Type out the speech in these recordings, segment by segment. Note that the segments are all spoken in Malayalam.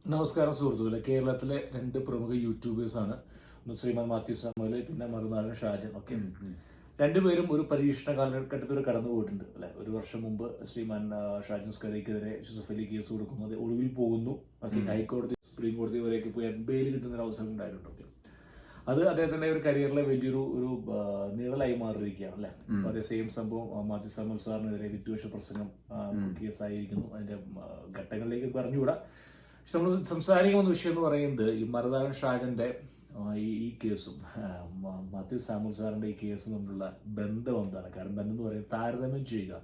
നമസ്കാരം സുഹൃത്തുക്കളെ. കേരളത്തിലെ രണ്ട് പ്രമുഖ യൂട്യൂബേഴ്സാണ് ശ്രീമാൻ മാത്യു സാമുവൽ, പിന്നെ മറുനാടൻ ഷാജൻ. ഓക്കെ, രണ്ടുപേരും ഒരു പരീക്ഷണ കാലഘട്ടത്തിൽ കടന്നു പോയിട്ടുണ്ട് അല്ലെ. ഒരു വർഷം മുമ്പ് ശ്രീമാൻ ഷാജൻ സ്കറിക്കെതിരെ യൂസഫ് അലി കേസ് കൊടുക്കുന്നത് ഒടുവിൽ പോകുന്നു. ഓക്കെ, ഹൈക്കോടതി സുപ്രീം കോടതി വരെയൊക്കെ പോയി ബെയിൽ കിട്ടുന്ന ഒരു അവസരം ഉണ്ടായിട്ടുണ്ട്. ഓക്കെ, അത് അദ്ദേഹത്തിന്റെ ഒരു കരിയറിലെ വലിയൊരു നീളലായി മാറിയിരിക്കുകയാണ് അല്ലെ. അപ്പൊ അതേ സെയിം സംഭവം മാത്യു സാമുവൽ സാറിനെതിരെ വിദ്വേഷ പ്രസംഗം കേസായിരിക്കുന്നു. അതിന്റെ ഘട്ടങ്ങളിലേക്ക് പറഞ്ഞുകൂടാ. പക്ഷെ നമ്മൾ സംസാരിക്കുന്ന വിഷയം എന്ന് പറയുന്നത് ഈ മറുനാടൻ ഷാജന്റെ ഈ കേസും മാത്യു സാമുവൽ സാറിന്റെ ഈ കേസും തമ്മിലുള്ള ബന്ധം എന്താണ്? കാരണം ബന്ധം എന്ന് പറയുന്നത് താരതമ്യം ചെയ്യുക.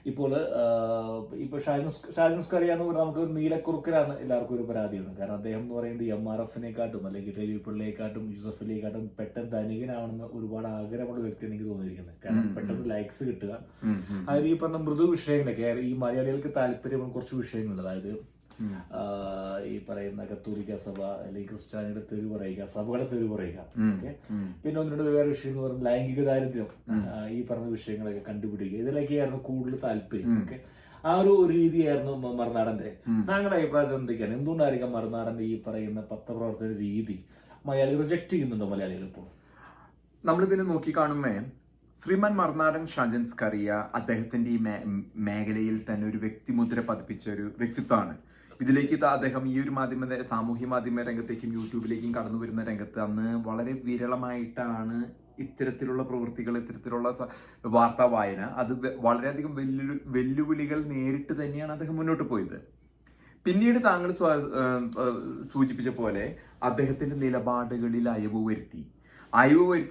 ഇപ്പൊ ഷാജൻ സ്കറിയ എന്ന് പറഞ്ഞാൽ നമുക്ക് നീലക്കുറുക്കനാണ് എല്ലാവർക്കും ഒരു പരാതിയാണ്. കാരണം അദ്ദേഹം എന്ന് പറയുന്നത് MRF-നെക്കാട്ടും അല്ലെങ്കിൽ രവി പിള്ളയെക്കാട്ടും യൂസഫ് അലിയെക്കാട്ടും പെട്ടെന്ന് ധനികനാണെന്ന് ഒരുപാട് ആഗ്രഹമുള്ള വ്യക്തി എനിക്ക് തോന്നിയിരിക്കുന്നത്. കാരണം പെട്ടെന്ന് ലൈക്സ് കിട്ടുക, അതായത് ഈ പറഞ്ഞ മൃദു വിഷയങ്ങളൊക്കെ ഈ മലയാളികൾക്ക് താല്പര്യമുള്ള കുറച്ച് വിഷയങ്ങളുണ്ട്. അതായത് ഈ പറയുന്ന കത്തോലിക്ക സഭ അല്ലെങ്കിൽ ക്രിസ്ത്യാനിയുടെ തെരുവ് പറയുക, സഭകളെ തെരുവ് പറയുക. ഓക്കെ, പിന്നെ ഒന്ന് രണ്ട് വേറെ വിഷയം എന്ന് പറയുന്നത് ലൈംഗിക ദാരിദ്ര്യം, ഈ പറഞ്ഞ വിഷയങ്ങളൊക്കെ കണ്ടുപിടിക്കുക. ഇതിലൊക്കെയായിരുന്നു കൂടുതൽ താല്പര്യം. ഓക്കെ, ആ ഒരു രീതിയായിരുന്നു മറുനാടന്റെ. താങ്കളുടെ അഭിപ്രായം എന്തൊക്കെയാണ്? എന്തുകൊണ്ടായിരിക്കാം മറുനാടന്റെ ഈ പറയുന്ന പത്രപ്രവർത്തന രീതി മലയാളി റിജക്ട് ചെയ്യുന്നുണ്ടോ മലയാളികൾ ഇപ്പോൾ? നമ്മളിതിനെ നോക്കിക്കാണുമ്പോ ശ്രീമാൻ മറുനാടൻ ഷാജൻ സ്കറിയ അദ്ദേഹത്തിന്റെ ഈ മേഖലയിൽ തന്നെ ഒരു വ്യക്തിമുദ്ര പതിപ്പിച്ച ഒരു വ്യക്തിത്വമാണ്. ഇതിലേക്ക് അദ്ദേഹം ഈ ഒരു സാമൂഹ്യ മാധ്യമ രംഗത്തേക്കും യൂട്യൂബിലേക്കും കടന്നു വരുന്ന രംഗത്ത് അന്ന് വളരെ വിരളമായിട്ടാണ് ഇത്തരത്തിലുള്ള പ്രവൃത്തികൾ, ഇത്തരത്തിലുള്ള വാർത്താ വായന, അത് വളരെയധികം വെല്ലുവിളികൾ നേരിട്ട് തന്നെയാണ് അദ്ദേഹം മുന്നോട്ട് പോയത്. പിന്നീട് താങ്കൾ സൂചിപ്പിച്ച പോലെ അദ്ദേഹത്തിന്റെ നിലപാടുകളിൽ അയവ് വരുത്തി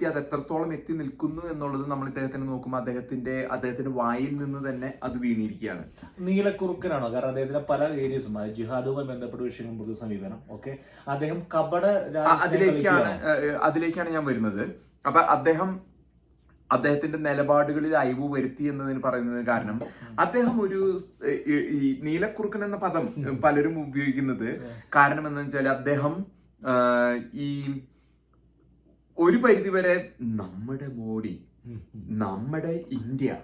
അത് എത്രത്തോളം എത്തി നിൽക്കുന്നു എന്നുള്ളത് നമ്മൾ ഇദ്ദേഹത്തിന് നോക്കുമ്പോൾ അദ്ദേഹത്തിന്റെ വായിൽ നിന്ന് തന്നെ അത് വീണിരിക്കുകയാണ്. നീലക്കുറുക്കനാണോ? കാരണം അദ്ദേഹത്തിന്റെ പല ഏരിയസും ജിഹാദുമായി ബന്ധപ്പെട്ട വിഷയങ്ങളും പൊതു സമീപനം. ഓക്കെ, അദ്ദേഹം കപട അതിലേക്കാണ് ഞാൻ വരുന്നത്. അപ്പൊ അദ്ദേഹത്തിന്റെ നിലപാടുകളിൽ അയവ് വരുത്തി എന്നതിന് പറയുന്നത് കാരണം അദ്ദേഹം ഈ നീലക്കുറുക്കൻ എന്ന പദം പലരും ഉപയോഗിക്കുന്നത് കാരണം എന്താ വെച്ചാൽ അദ്ദേഹം ഈ ഒരു പരിധിവരെ നമ്മുടെ മോഡി, നമ്മുടെ ഇന്ത്യ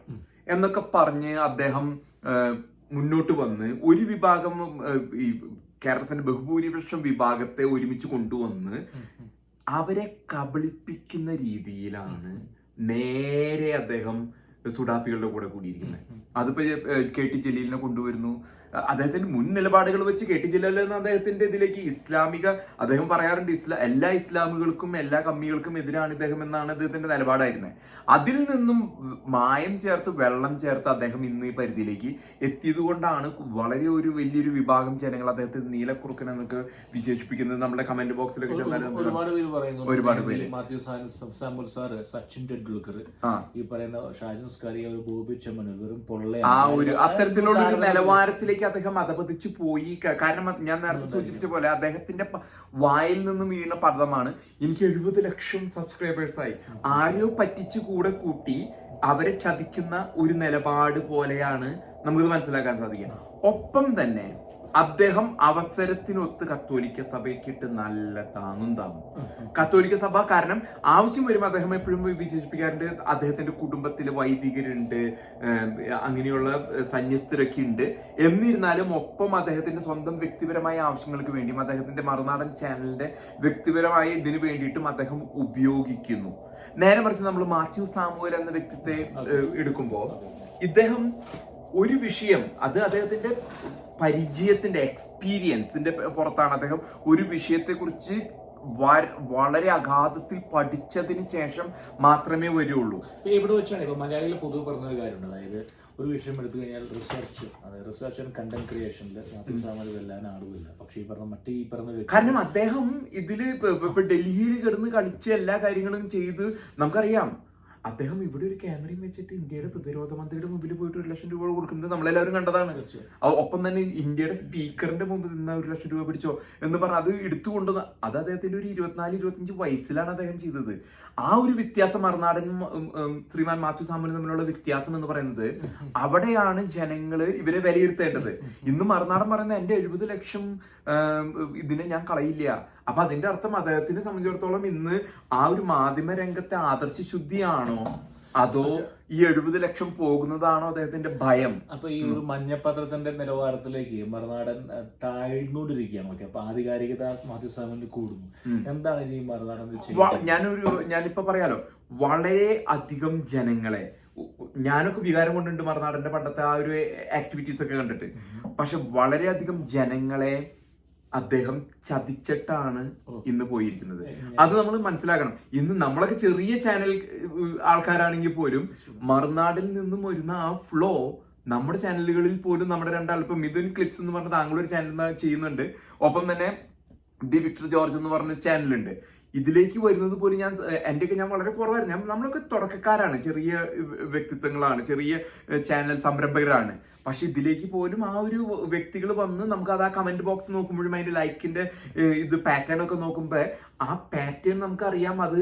എന്നൊക്കെ പറഞ്ഞ് അദ്ദേഹം മുന്നോട്ട് വന്ന് ഒരു വിഭാഗം ഈ കേരളത്തിന്റെ ബഹുഭൂരിപക്ഷം വിഭാഗത്തെ ഒരുമിച്ച് കൊണ്ടുവന്ന് അവരെ കബളിപ്പിക്കുന്ന രീതിയിലാണ് നേരെ അദ്ദേഹം സുഡാപ്പികളുടെ കൂടെ കൂടിയിരിക്കുന്നത്. അതിപ്പോ KT ജലീലിനെ കൊണ്ടുവരുന്നു. അദ്ദേഹത്തിന്റെ മുൻ നിലപാടുകൾ വെച്ച് KT ജലീൽ എന്ന അദ്ദേഹത്തിന്റെ ഇതിലേക്ക് അദ്ദേഹം പറയാറുണ്ട് എല്ലാ ഇസ്ലാമുകൾക്കും എല്ലാ കമ്മികൾക്കും എതിരാണ് ഇദ്ദേഹം എന്നാണ് അദ്ദേഹത്തിന്റെ നിലപാടായിരുന്നത്. അതിൽ നിന്നും മായം ചേർത്ത് വെള്ളം ചേർത്ത് അദ്ദേഹം ഇന്ന് ഈ പരിധിയിലേക്ക് എത്തിയത് കൊണ്ടാണ് വളരെ വലിയൊരു വിഭാഗം ജനങ്ങൾ അദ്ദേഹത്തെ നീലക്കുറുക്കൻ എന്നൊക്കെ വിശേഷിപ്പിക്കുന്നത്. നമ്മുടെ കമന്റ് ബോക്സിലൊക്കെ ഒരുപാട് പേര് മാത്യു സാമുവൽ സാർ, സച്ചിൻ ടെണ്ടുൽക്കർ, ഈ പറയുന്ന ഷാജൻ സ്കറിയ, ഒരു ബോബി ചെമ്മണ്ണൂർ, വെറും പൊള്ളയാണ്. അത്തരത്തിലുള്ള ഒരു നിലവാരത്തിലേക്ക് അദ്ദേഹം അധപതിച്ചു പോയി. കാരണം ഞാൻ നേരത്തെ സൂചിപ്പിച്ച പോലെ അദ്ദേഹത്തിന്റെ വായിൽ നിന്നും വീണ പദമാണ് എനിക്ക് 70 ലക്ഷം സബ്സ്ക്രൈബേഴ്സായി. ആരോ പറ്റിച്ചു കൂടെ കൂട്ടി അവരെ ചതിക്കുന്ന ഒരു നിലപാട് പോലെയാണ് നമുക്കിത് മനസ്സിലാക്കാൻ സാധിക്കുക. ഒപ്പം തന്നെ അദ്ദേഹം അവസരത്തിനൊത്ത് കത്തോലിക്ക സഭയ്ക്കിട്ട് നല്ല താങ്ങും. കത്തോലിക്ക സഭ കാരണം ആവശ്യം വരുമ്പോൾ അദ്ദേഹം എപ്പോഴും വിശേഷിപ്പിക്കാറുണ്ട് അദ്ദേഹത്തിന്റെ കുടുംബത്തിൽ വൈദികരുണ്ട്, അങ്ങനെയുള്ള സന്യസ്തരൊക്കെ ഉണ്ട്. എന്നിരുന്നാലും ഒപ്പം അദ്ദേഹത്തിന്റെ സ്വന്തം വ്യക്തിപരമായ ആവശ്യങ്ങൾക്ക് വേണ്ടിയും അദ്ദേഹത്തിന്റെ മറുനാടൻ ചാനലിന്റെ വ്യക്തിപരമായ ഇതിനു വേണ്ടിയിട്ടും അദ്ദേഹം ഉപയോഗിക്കുന്നു. നേരെ മറിച്ച് നമ്മൾ മാത്യു സാമുവൽ എന്ന വ്യക്തിത്വത്തെ എടുക്കുമ്പോൾ ഇദ്ദേഹം ഒരു വിഷയം, അത് അദ്ദേഹത്തിന്റെ പരിചയത്തിന്റെ എക്സ്പീരിയൻസിന്റെ പുറത്താണ് അദ്ദേഹം ഒരു വിഷയത്തെ കുറിച്ച് വളരെ അഗാധത്തിൽ പഠിച്ചതിന് ശേഷം മാത്രമേ വരുള്ളൂ. ഇവിടെ വെച്ചാണ് ഇപ്പൊ മലയാളികൾ പൊതുവെ പറഞ്ഞൊരു കാര്യമുണ്ട്. അതായത് ഒരു വിഷയം എടുത്തു കഴിഞ്ഞാൽ റിസർച്ച് ആൻഡ് കണ്ടന്റ് ക്രിയേഷനിൽ വെല്ലാൻ ആളുമില്ല. പക്ഷെ ഈ പറഞ്ഞ കാരണം അദ്ദേഹം ഇതില് ഇപ്പൊ ഡൽഹിയിൽ കിടന്ന് കളിച്ച എല്ലാ കാര്യങ്ങളും ചെയ്ത് നമുക്കറിയാം. അദ്ദേഹം ഇവിടെ ഒരു ക്യാമറയും വെച്ചിട്ട് ഇന്ത്യയുടെ പ്രതിരോധ മന്ത്രിയുടെ മുമ്പിൽ പോയിട്ട് 1 ലക്ഷം രൂപ കൊടുക്കുന്നത് നമ്മളെല്ലാവരും കണ്ടതാണ്. ഒപ്പം തന്നെ ഇന്ത്യയുടെ സ്പീക്കറിന്റെ മുമ്പിൽ നിന്ന് 1 ലക്ഷം രൂപ പിടിച്ചോ എന്ന് പറഞ്ഞ് അത് എടുത്തുകൊണ്ടുവന്ന അത് അദ്ദേഹത്തിന്റെ ഒരു 24-25 വയസ്സിലാണ് അദ്ദേഹം ചെയ്തത്. ആ ഒരു വ്യത്യാസം മറുനാടനും ശ്രീമാൻ മാത്യു സാമുവലും തമ്മിലുള്ള വ്യത്യാസം എന്ന് പറയുന്നത് അവിടെയാണ് ജനങ്ങള് ഇവരെ വിലയിരുത്തേണ്ടത്. ഇന്ന് മറുനാടൻ പറയുന്നത് എന്റെ 70 ലക്ഷം ഇതിനെ ഞാൻ കളയില്ല. അപ്പൊ അതിന്റെ അർത്ഥം അദ്ദേഹത്തിനെ സംബന്ധിച്ചിടത്തോളം ഇന്ന് ആ ഒരു മാധ്യമ രംഗത്തെ ആദർശ ശുദ്ധിയാണോ അതോ ഈ 70 ലക്ഷം പോകുന്നതാണോ അദ്ദേഹത്തിന്റെ ഭയം? അപ്പൊ ഈ ഒരു മഞ്ഞപ്പത്രത്തിന്റെ നിലവാരത്തിലേക്ക് മറുനാടൻ താഴ്ന്നുകൊണ്ടിരിക്കുകയാണ്. ഓക്കെ, അപ്പൊ ആധികാരികത മാത്യു സാമുവലിന് കൂടുന്നു. എന്താണ് ഇനി മറുനാടൻ ഞാനിപ്പോ പറയാലോ, വളരെ അധികം ജനങ്ങളെ, ഞാനൊക്കെ വികാരം കൊണ്ടുണ്ട് മറുനാടന്റെ പണ്ടത്തെ ആ ഒരു ആക്ടിവിറ്റീസ് ഒക്കെ കണ്ടിട്ട്. പക്ഷെ വളരെയധികം ജനങ്ങളെ അദ്ദേഹം ചതിച്ചിട്ടാണ് ഇന്ന് പോയിരിക്കുന്നത്. അത് നമ്മൾ മനസ്സിലാക്കണം. ഇന്ന് നമ്മളൊക്കെ ചെറിയ ചാനൽ ആൾക്കാരാണെങ്കിൽ പോലും മറുനാടിൽ നിന്നും വരുന്ന ആ ഫ്ലോ നമ്മുടെ ചാനലുകളിൽ പോലും നമ്മുടെ രണ്ടാൾ, ഇപ്പൊ മിഥുൻ ക്ലിപ്സ് എന്ന് പറഞ്ഞ താങ്കളൊരു ചാനൽ ചെയ്യുന്നുണ്ട്, ഒപ്പം തന്നെ ദി വിക്ടർ ജോർജ് എന്ന് പറഞ്ഞ ചാനലുണ്ട്. ഇതിലേക്ക് വരുന്നത് പോലും ഞാൻ വളരെ കുറവായിരുന്നു. നമ്മളൊക്കെ തുടക്കക്കാരാണ്, ചെറിയ വ്യക്തിത്വങ്ങളാണ്, ചെറിയ ചാനൽ സംരംഭകരാണ്. പക്ഷെ ഇതിലേക്ക് പോലും ആ ഒരു വ്യക്തികൾ വന്ന് നമുക്ക് അത് ആ കമന്റ് ബോക്സ് നോക്കുമ്പോഴും അതിന്റെ ലൈക്കിന്റെ ഇത് പാറ്റേൺ ഒക്കെ നോക്കുമ്പോ ആ പാറ്റേൺ നമുക്കറിയാം. അത്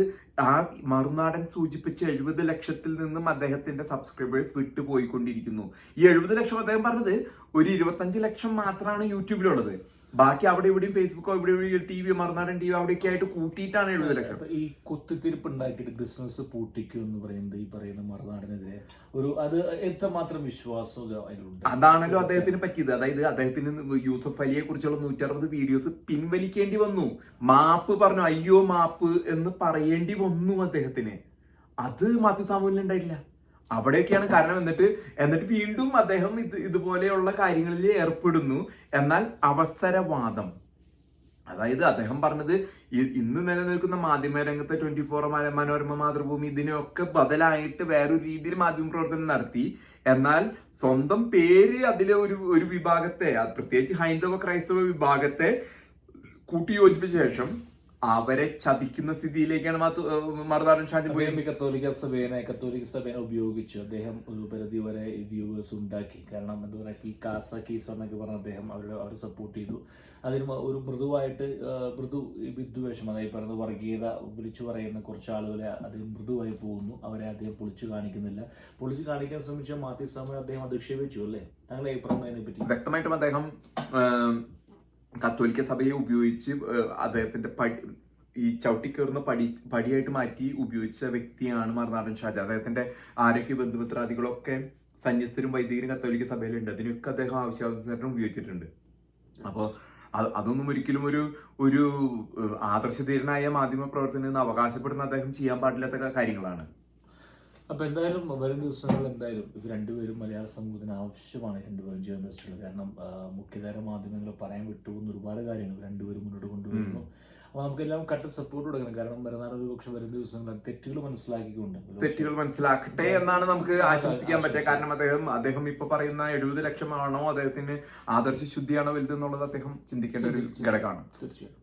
ആ മറുനാടൻ സൂചിപ്പിച്ച 70 ലക്ഷത്തിൽ നിന്നും അദ്ദേഹത്തിന്റെ സബ്സ്ക്രൈബേഴ്സ് വിട്ടു പോയിക്കൊണ്ടിരിക്കുന്നു. ഈ 70 ലക്ഷം അദ്ദേഹം പറഞ്ഞത് ഒരു 25 ലക്ഷം മാത്രമാണ് യൂട്യൂബിലുള്ളത്. ബാക്കി അവിടെ ഇവിടെയും ഫേസ്ബുക്കോ ഇവിടെ ടി വി, മറുനാടൻ ടി വി അവിടെയൊക്കെ ആയിട്ട് കൂട്ടിയിട്ടാണ് 70 ലക്ഷം. ഈ കുത്തിത്തിരിപ്പ് ഉണ്ടാക്കിയിട്ട് ബിസിനസ് പൂട്ടിക്കും എന്ന് പറയുന്നത് ഈ പറയുന്ന മറുനാടനെതിരെ അത് എത്രമാത്രം വിശ്വാസം അതിലുണ്ട്? അതാണല്ലോ അദ്ദേഹത്തിന് പറ്റിയത്. അതായത് അദ്ദേഹത്തിന് യൂസഫ് അലിയെ കുറിച്ചുള്ള 160 വീഡിയോസ് പിൻവലിക്കേണ്ടി വന്നു. മാപ്പ് പറഞ്ഞു, അയ്യോ മാപ്പ് എന്ന് പറയേണ്ടി വന്നു അദ്ദേഹത്തിന്. അത് മാത്യു സാമുവലിന് ഉണ്ടായിട്ടില്ല. അവിടെയൊക്കെയാണ് കാരണം. എന്നിട്ട് വീണ്ടും അദ്ദേഹം ഇതുപോലെയുള്ള കാര്യങ്ങളിൽ ഏർപ്പെടുന്നു. എന്നാൽ അവസരവാദം, അതായത് അദ്ദേഹം പറഞ്ഞത് ഇന്ന് നിലനിൽക്കുന്ന മാധ്യമ രംഗത്തെ 24, മനോരമ, മാതൃഭൂമി ഇതിനൊക്കെ ബദലായിട്ട് വേറൊരു രീതിയിൽ മാധ്യമ പ്രവർത്തനം നടത്തി. എന്നാൽ സ്വന്തം പേര് അതിലെ ഒരു വിഭാഗത്തെ, പ്രത്യേകിച്ച് ഹൈന്ദവ ക്രൈസ്തവ വിഭാഗത്തെ കൂട്ടിയോജിപ്പിച്ച ശേഷം അവരെ ചതിക്കുന്ന സ്ഥിതിയിലേക്കാണ് മറുനാടൻ ഷാജി പോയി. കത്തോലിക്ക സഭേനെ ഉപയോഗിച്ചു അദ്ദേഹം ഒരു പരിധി വരെ വ്യൂവേഴ്സ് ഉണ്ടാക്കി. കാരണം എന്താ പറയുക, ഈ കാസ കീസ എന്നൊക്കെ പറഞ്ഞ അദ്ദേഹം അവർ സപ്പോർട്ട് ചെയ്തു. അതിന് ഒരു മൃദു വിദ്വേഷം, അതായത് പറയുന്ന വർഗീയത വിളിച്ചു പറയുന്ന കുറച്ച് ആളുകളെ അദ്ദേഹം മൃദുവായി പോകുന്നു. അവരെ അദ്ദേഹം പൊളിച്ചു കാണിക്കുന്നില്ല. പൊളിച്ചു കാണിക്കാൻ ശ്രമിച്ച മാത്യു സാമുവൽ അദ്ദേഹം അധിക്ഷേപിച്ചു അല്ലേ? താങ്കളുടെ അഭിപ്രായം അതിനെ പറ്റി? വ്യക്തമായിട്ടും അദ്ദേഹം കത്തോലിക്ക സഭയെ ഉപയോഗിച്ച് അദ്ദേഹത്തിന്റെ ഈ ചവിട്ടിക്കേറുന്ന പടിയായിട്ട് മാറ്റി ഉപയോഗിച്ച വ്യക്തിയാണ് മറുനാടൻ ഷാജി. അദ്ദേഹത്തിന്റെ ആരോഗ്യ ബന്ധുമിത്രാദികളൊക്കെ സന്യസ്തരും വൈദികരും കത്തോലിക്ക സഭയിലുണ്ട്. അതിനൊക്കെ അദ്ദേഹം ആവശ്യാനുസരണം ഉപയോഗിച്ചിട്ടുണ്ട്. അപ്പോൾ അതൊന്നും ഒരിക്കലും ഒരു ആദർശധീരനായ മാധ്യമ പ്രവർത്തനം അവകാശപ്പെടുന്ന അദ്ദേഹം ചെയ്യാൻ പാടില്ലാത്ത കാര്യങ്ങളാണ്. അപ്പൊ എന്തായാലും വരും ദിവസങ്ങൾ എന്തായാലും ഇവർ രണ്ടുപേരും മലയാള സമൂഹത്തിന് ആവശ്യമാണ്. രണ്ടുപേരും ജേർണലിസ്റ്റുകൾ. കാരണം മുഖ്യധാര മാധ്യമങ്ങൾ പറയാൻ വിട്ടുപോകുന്ന ഒരുപാട് കാര്യങ്ങൾ രണ്ടുപേരും മുന്നോട്ട് കൊണ്ടുവരുന്നു. അപ്പൊ നമുക്കെല്ലാം കട്ട് സപ്പോർട്ട് കൊടുക്കണം. കാരണം മറുനാടൻ ഒരുപക്ഷെ വരും ദിവസങ്ങൾ തെറ്റുകൾ മനസ്സിലാക്കട്ടെ എന്നാണ് നമുക്ക് ആശംസിക്കാൻ പറ്റുക. കാരണം അദ്ദേഹം ഇപ്പൊ പറയുന്ന 70 ലക്ഷമാണോ അദ്ദേഹത്തിന് ആദർശ ശുദ്ധിയാണോ വലുതെന്നുള്ളത് അദ്ദേഹം ചിന്തിക്കേണ്ട ഒരു ഘടകമാണ്. തീർച്ചയായും.